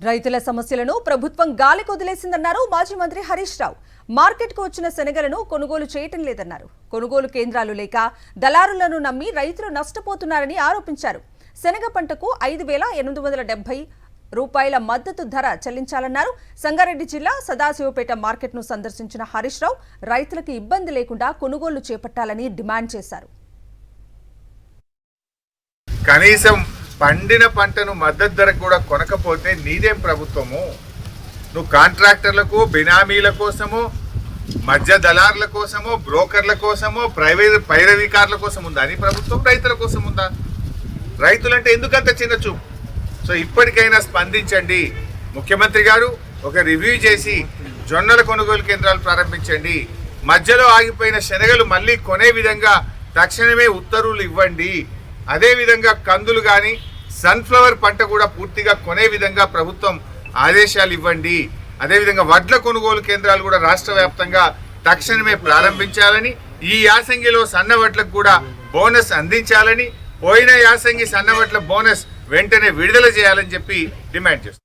రైతుల సమస్యలను ప్రభుత్వం గాలికి వదిలేసిందన్నారు మాజీ మంత్రి హరీష్ రావు. మార్కెట్కు వచ్చిన శనగలను కొనుగోలు చేయటం లేదన్నారు. కొనుగోలు కేంద్రాలు లేక దళారులను నమ్మి రైతులు నష్టపోతున్నారని ఆరోపించారు. శనగ పంటకు 5,870 రూపాయల మద్దతు ధర చెల్లించాలన్నారు. సంగారెడ్డి జిల్లా సదాశివపేట మార్కెట్ను సందర్శించిన హరీష్ రావు రైతులకు ఇబ్బంది లేకుండా కొనుగోలు చేపట్టాలని డిమాండ్ చేశారు. కనీసం పండిన పంటను మద్దతు ధర కూడా కొనకపోతే నీదేం ప్రభుత్వము? నువ్వు కాంట్రాక్టర్లకు, బినామీల కోసమో, మధ్య దళారుల కోసమో, బ్రోకర్ల కోసమో, పైరవీకారుల కోసం ఉందా నీ ప్రభుత్వం? రైతుల కోసం ఉందా? రైతులంటే ఎందుకంత చిన్న చూపు? సో ఇప్పటికైనా స్పందించండి. ముఖ్యమంత్రి గారు ఒక రివ్యూ చేసి జొన్నల కొనుగోలు కేంద్రాలు ప్రారంభించండి. మధ్యలో ఆగిపోయిన శనగలు మళ్ళీ కొనే విధంగా తక్షణమే ఉత్తర్వులు ఇవ్వండి. అదేవిధంగా కందులు కానీ సన్ఫ్లవర్ పంట కూడా పూర్తిగా కొనే విధంగా ప్రభుత్వం ఆదేశాలు ఇవ్వండి. అదేవిధంగా వడ్ల కొనుగోలు కేంద్రాలు కూడా రాష్ట్ర వ్యాప్తంగా తక్షణమే ప్రారంభించాలని, ఈ యాసంగిలో సన్న వడ్లకు కూడా బోనస్ అందించాలని, పోయిన యాసంగి సన్న వడ్ల బోనస్ వెంటనే విడుదల చేయాలని చెప్పి డిమాండ్ చేస్తారు.